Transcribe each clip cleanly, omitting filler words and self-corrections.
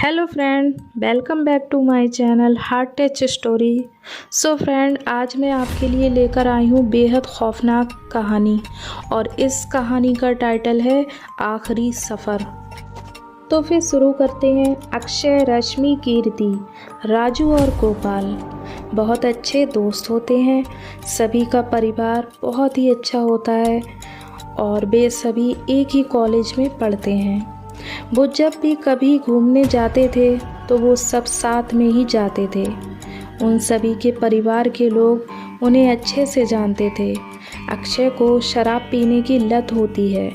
Hello friend, welcome back to my channel heart touch story. So friend, आज मैं आपके लिए लेकर आई हूँ बेहद खौफनाक कहानी और इस कहानी का टाइटल है आखिरी सफ़र। तो फिर शुरू करते हैं। अक्षय, रश्मि, कीर्ति, राजू और गोपाल बहुत अच्छे दोस्त होते हैं। सभी का परिवार बहुत ही अच्छा होता है और वे सभी एक ही कॉलेज में पढ़ते हैं। वो जब भी कभी घूमने जाते थे तो वो सब साथ में ही जाते थे। उन सभी के परिवार के लोग उन्हें अच्छे से जानते थे। अक्षय को शराब पीने की लत होती है,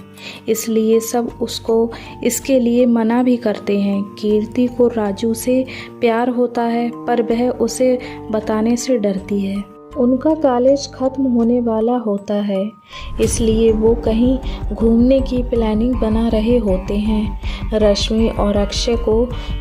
इसलिए सब उसको इसके लिए मना भी करते हैं। कीर्ति को राजू से प्यार होता है पर वह उसे बताने से डरती है। उनका कॉलेज ख़त्म होने वाला होता है, इसलिए वो कहीं घूमने की प्लानिंग बना रहे होते हैं। रश्मि और अक्षय को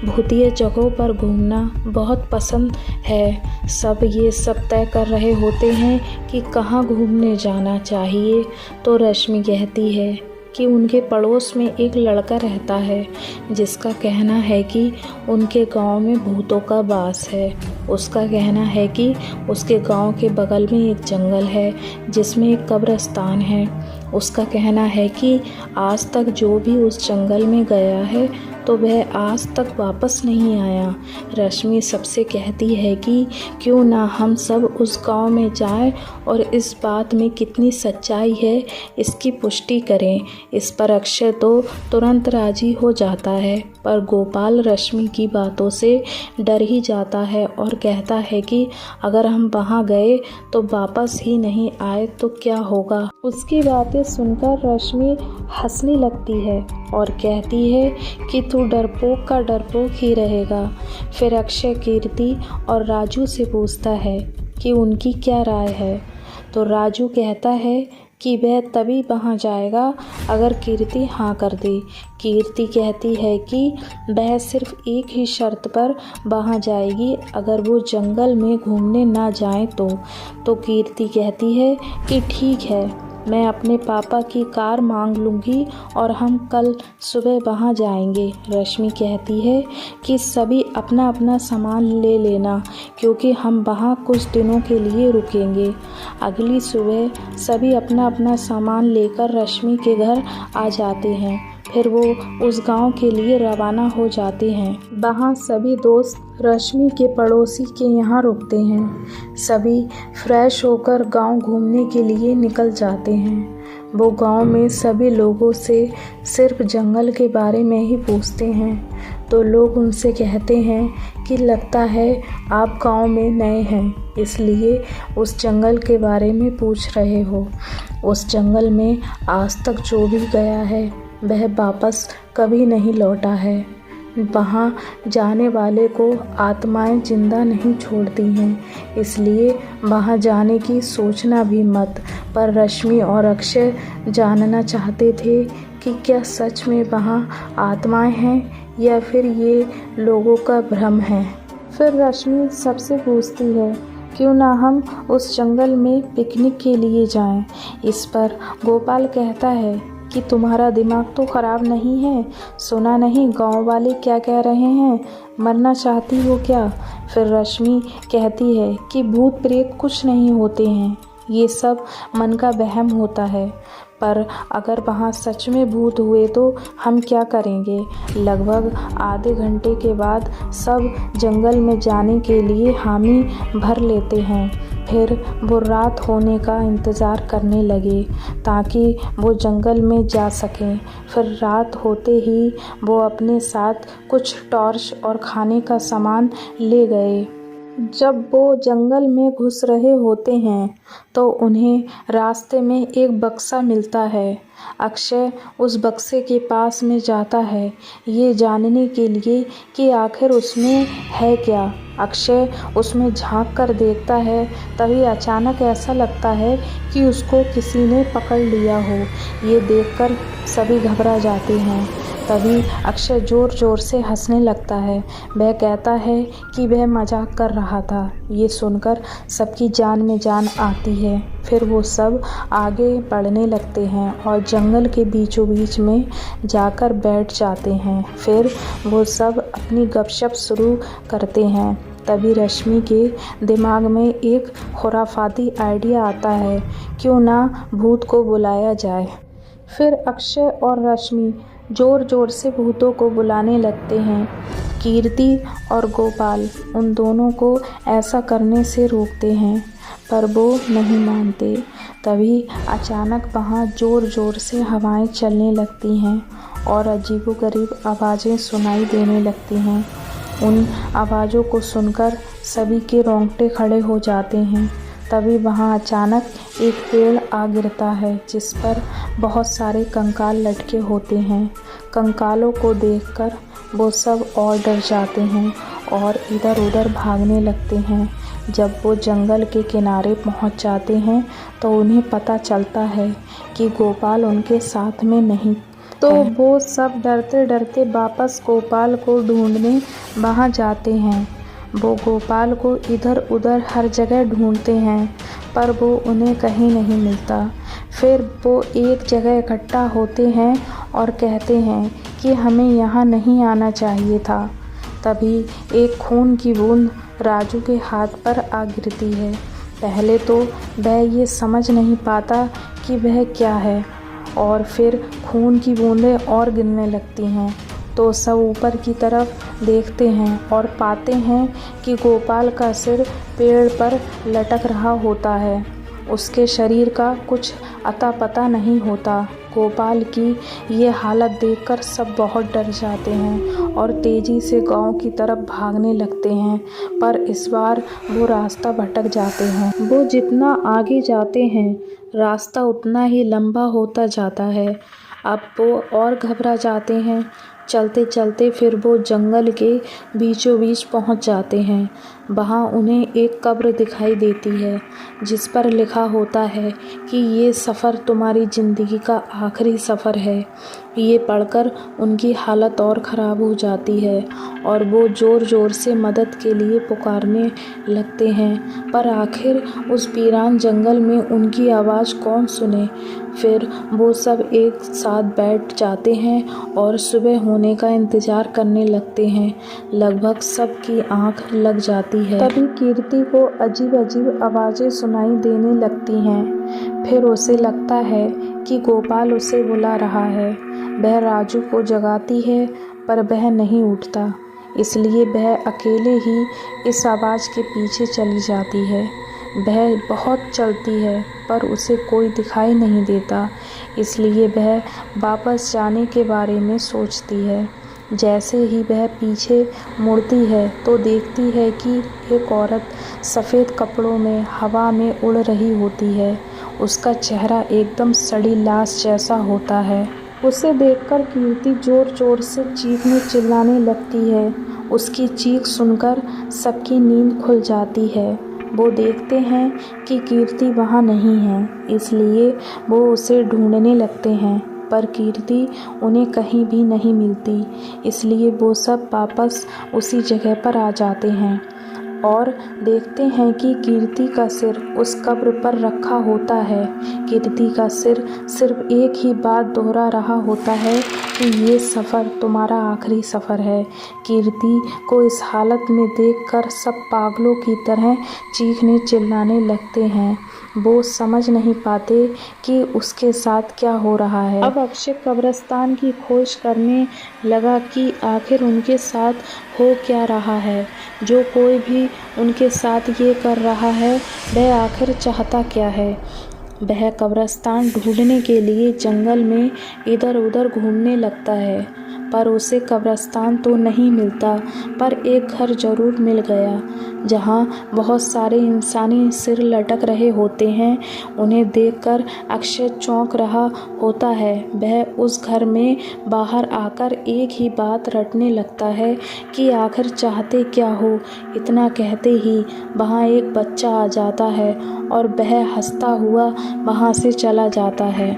भूतिया जगहों पर घूमना बहुत पसंद है। सब ये सब तय कर रहे होते हैं कि कहाँ घूमने जाना चाहिए। तो रश्मि कहती है कि उनके पड़ोस में एक लड़का रहता है जिसका कहना है कि उनके गांव में भूतों का वास है। उसका कहना है कि उसके गांव के बगल में एक जंगल है जिसमें एक कब्रिस्तान है। उसका कहना है कि आज तक जो भी उस जंगल में गया है तो वह आज तक वापस नहीं आया। रश्मि सबसे कहती है कि क्यों ना हम सब उस गांव में जाएं और इस बात में कितनी सच्चाई है इसकी पुष्टि करें। इस पर अक्षय तो तुरंत राजी हो जाता है, पर गोपाल रश्मि की बातों से डर ही जाता है और कहता है कि अगर हम वहां गए तो वापस ही नहीं आए तो क्या होगा। उसकी बातें सुनकर रश्मि हंसने लगती है और कहती है कि तू डरपोक का डरपोक ही रहेगा। फिर अक्षय कीर्ति और राजू से पूछता है कि उनकी क्या राय है। तो राजू कहता है कि वह तभी वहां जाएगा अगर कीर्ति हाँ कर दे। कीर्ति कहती है कि वह सिर्फ एक ही शर्त पर वहां जाएगी, अगर वो जंगल में घूमने ना जाए तो कीर्ति कहती है कि ठीक है, मैं अपने पापा की कार मांग लूँगी और हम कल सुबह वहाँ जाएंगे। रश्मि कहती है कि सभी अपना अपना सामान ले लेना क्योंकि हम वहाँ कुछ दिनों के लिए रुकेंगे। अगली सुबह सभी अपना अपना सामान लेकर रश्मि के घर आ जाते हैं। फिर वो उस गांव के लिए रवाना हो जाते हैं। वहाँ सभी दोस्त रश्मि के पड़ोसी के यहाँ रुकते हैं। सभी फ्रेश होकर गांव घूमने के लिए निकल जाते हैं। वो गांव में सभी लोगों से सिर्फ जंगल के बारे में ही पूछते हैं। तो लोग उनसे कहते हैं कि लगता है आप गांव में नए हैं, इसलिए उस जंगल के बारे में पूछ रहे हो। उस जंगल में आज तक जो भी गया है वह वापस कभी नहीं लौटा है। वहाँ जाने वाले को आत्माएं जिंदा नहीं छोड़ती हैं, इसलिए वहाँ जाने की सोचना भी मत। पर रश्मि और अक्षय जानना चाहते थे कि क्या सच में वहाँ आत्माएं हैं या फिर ये लोगों का भ्रम है। फिर रश्मि सबसे पूछती है क्यों ना हम उस जंगल में पिकनिक के लिए जाएं। इस पर गोपाल कहता है कि तुम्हारा दिमाग तो ख़राब नहीं है, सुना नहीं गांव वाले क्या कह रहे हैं, मरना चाहती हो क्या। फिर रश्मि कहती है कि भूत प्रेत कुछ नहीं होते हैं, ये सब मन का वहम होता है, पर अगर वहाँ सच में भूत हुए तो हम क्या करेंगे। लगभग आधे घंटे के बाद सब जंगल में जाने के लिए हामी भर लेते हैं। फिर वो रात होने का इंतज़ार करने लगे ताकि वो जंगल में जा सकें। फिर रात होते ही वो अपने साथ कुछ टॉर्च और खाने का सामान ले गए। जब वो जंगल में घुस रहे होते हैं तो उन्हें रास्ते में एक बक्सा मिलता है। अक्षय उस बक्से के पास में जाता है ये जानने के लिए कि आखिर उसमें है क्या। अक्षय उसमें झांक कर देखता है, तभी अचानक ऐसा लगता है कि उसको किसी ने पकड़ लिया हो। ये देखकर सभी घबरा जाते हैं। तभी अक्षय ज़ोर ज़ोर से हंसने लगता है। वह कहता है कि वह मजाक कर रहा था। ये सुनकर सबकी जान में जान आती है। फिर वो सब आगे बढ़ने लगते हैं और जंगल के बीचों बीच में जाकर बैठ जाते हैं। फिर वो सब अपनी गपशप शुरू करते हैं। तभी रश्मि के दिमाग में एक खुराफाती आइडिया आता है, क्यों ना भूत को बुलाया जाए। फिर अक्षय और रश्मि ज़ोर ज़ोर से भूतों को बुलाने लगते हैं। कीर्ति और गोपाल उन दोनों को ऐसा करने से रोकते हैं, पर वो नहीं मानते। तभी अचानक वहाँ ज़ोर ज़ोर से हवाएं चलने लगती हैं और अजीबोगरीब आवाज़ें सुनाई देने लगती हैं। उन आवाज़ों को सुनकर सभी के रोंगटे खड़े हो जाते हैं। तभी वहाँ अचानक एक पेड़ आ गिरता है, जिस पर बहुत सारे कंकाल लटके होते हैं। कंकालों को देखकर वो सब और डर जाते हैं और इधर उधर भागने लगते हैं। जब वो जंगल के किनारे पहुंच जाते हैं तो उन्हें पता चलता है कि गोपाल उनके साथ में नहीं, तो वो सब डरते डरते वापस गोपाल को ढूंढने वहां जाते हैं। वो गोपाल को इधर उधर हर जगह ढूंढते हैं, पर वो उन्हें कहीं नहीं मिलता। फिर वो एक जगह इकट्ठा होते हैं और कहते हैं कि हमें यहाँ नहीं आना चाहिए था। तभी एक खून की बूंद राजू के हाथ पर आ गिरती है। पहले तो वह ये समझ नहीं पाता कि वह क्या है, और फिर खून की बूंदें और गिरने लगती हैं। तो सब ऊपर की तरफ देखते हैं और पाते हैं कि गोपाल का सिर पेड़ पर लटक रहा होता है। उसके शरीर का कुछ अता पता नहीं होता। गोपाल की ये हालत देखकर सब बहुत डर जाते हैं और तेज़ी से गांव की तरफ भागने लगते हैं, पर इस बार वो रास्ता भटक जाते हैं। वो जितना आगे जाते हैं रास्ता उतना ही लंबा होता जाता है। अब वो और घबरा जाते हैं। चलते चलते फिर वो जंगल के बीचों बीच पहुंच जाते हैं। वहाँ उन्हें एक कब्र दिखाई देती है, जिस पर लिखा होता है कि ये सफ़र तुम्हारी ज़िंदगी का आखिरी सफ़र है। ये पढ़कर उनकी हालत और ख़राब हो जाती है और वो ज़ोर ज़ोर से मदद के लिए पुकारने लगते हैं, पर आखिर उस वीरान जंगल में उनकी आवाज़ कौन सुने। फिर वो सब एक साथ बैठ जाते हैं और सुबह होने का इंतज़ार करने लगते हैं। लगभग सबकी आँख लग जाती है। तभी कीर्ति को अजीब अजीब आवाज़ें सुनाई देने लगती हैं। फिर उसे लगता है कि गोपाल उसे बुला रहा है। वह राजू को जगाती है, पर वह नहीं उठता, इसलिए वह अकेले ही इस आवाज़ के पीछे चली जाती है। वह बहुत चलती है, पर उसे कोई दिखाई नहीं देता, इसलिए वह वापस जाने के बारे में सोचती है। जैसे ही वह पीछे मुड़ती है तो देखती है कि एक औरत सफ़ेद कपड़ों में हवा में उड़ रही होती है। उसका चेहरा एकदम सड़ी लाश जैसा होता है। उसे देखकर कीर्ति ज़ोर ज़ोर से चीखने चिल्लाने लगती है। उसकी चीख सुनकर सबकी नींद खुल जाती है। वो देखते हैं कि कीर्ति वहाँ नहीं है, इसलिए वो उसे ढूंढने लगते हैं, पर कीर्ति उन्हें कहीं भी नहीं मिलती। इसलिए वो सब वापस उसी जगह पर आ जाते हैं और देखते हैं कि कीर्ति का सिर उस कब्र पर रखा होता है। कीर्ति का सिर सिर्फ एक ही बात दोहरा रहा होता है कि ये सफ़र तुम्हारा आखिरी सफ़र है। कीर्ति को इस हालत में देखकर सब पागलों की तरह चीखने चिल्लाने लगते हैं। वो समझ नहीं पाते कि उसके साथ क्या हो रहा है। अब अक्षय कब्रिस्तान की खोज करने लगा कि आखिर उनके साथ हो क्या रहा है। जो कोई भी उनके साथ ये कर रहा है, वह आखिर चाहता क्या है। वह कब्रिस्तान ढूंढने के लिए जंगल में इधर उधर घूमने लगता है, पर उसे कब्रिस्तान तो नहीं मिलता, पर एक घर ज़रूर मिल गया, जहाँ बहुत सारे इंसानी सिर लटक रहे होते हैं। उन्हें देखकर अक्षय चौंक रहा होता है। वह उस घर में बाहर आकर एक ही बात रटने लगता है कि आखिर चाहते क्या हो। इतना कहते ही वहाँ एक बच्चा आ जाता है और वह हंसता हुआ वहाँ से चला जाता है।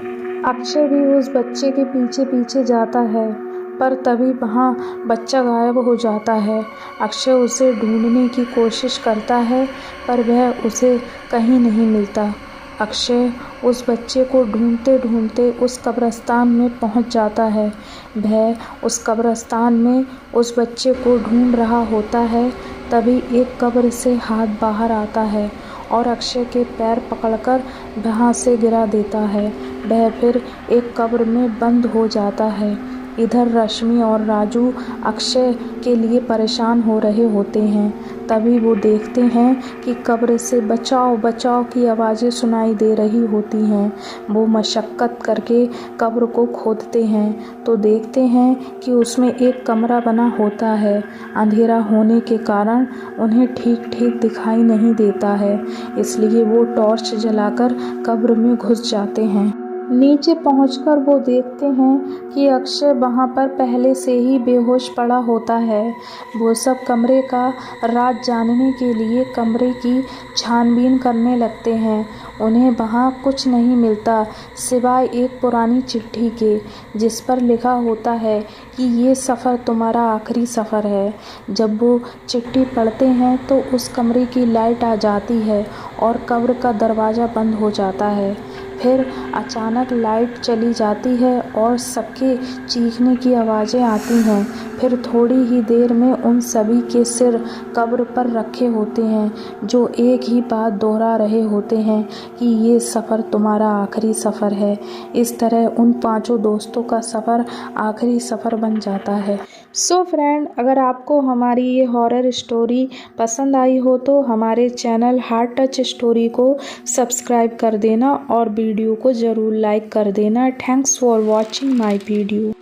अक्षय भी उस बच्चे के पीछे पीछे जाता है, पर तभी वहाँ बच्चा गायब हो जाता है। अक्षय उसे ढूंढने की कोशिश करता है, पर वह उसे कहीं नहीं मिलता। अक्षय उस बच्चे को ढूंढते ढूंढते उस कब्रिस्तान में पहुंच जाता है। वह उस कब्रिस्तान में उस बच्चे को ढूंढ रहा होता है। तभी एक कब्र से हाथ बाहर आता है और अक्षय के पैर पकड़कर वहाँ से गिरा देता है। वह फिर एक कब्र में बंद हो जाता है। इधर रश्मि और राजू अक्षय के लिए परेशान हो रहे होते हैं। तभी वो देखते हैं कि कब्र से बचाओ बचाओ की आवाज़ें सुनाई दे रही होती हैं। वो मशक्क़त करके कब्र को खोदते हैं तो देखते हैं कि उसमें एक कमरा बना होता है। अंधेरा होने के कारण उन्हें ठीक ठीक दिखाई नहीं देता है, इसलिए वो टॉर्च जलाकर कब्र में घुस जाते हैं। नीचे पहुंचकर वो देखते हैं कि अक्षय वहां पर पहले से ही बेहोश पड़ा होता है। वो सब कमरे का राज जानने के लिए कमरे की छानबीन करने लगते हैं। उन्हें वहां कुछ नहीं मिलता सिवाय एक पुरानी चिट्ठी के, जिस पर लिखा होता है कि ये सफ़र तुम्हारा आखिरी सफ़र है। जब वो चिट्ठी पढ़ते हैं तो उस कमरे की लाइट आ जाती है और कब्र का दरवाज़ा बंद हो जाता है। फिर अचानक लाइट चली जाती है और सबके चीखने की आवाज़ें आती हैं। फिर थोड़ी ही देर में उन सभी के सिर कब्र पर रखे होते हैं, जो एक ही बात दोहरा रहे होते हैं कि ये सफ़र तुम्हारा आखिरी सफ़र है। इस तरह उन पांचों दोस्तों का सफ़र आखिरी सफ़र बन जाता है। सो फ्रेंड, अगर आपको हमारी ये हॉरर स्टोरी पसंद आई हो तो हमारे चैनल हार्ट टच स्टोरी को सब्सक्राइब कर देना और वीडियो को ज़रूर लाइक कर देना। Thanks for watching my video.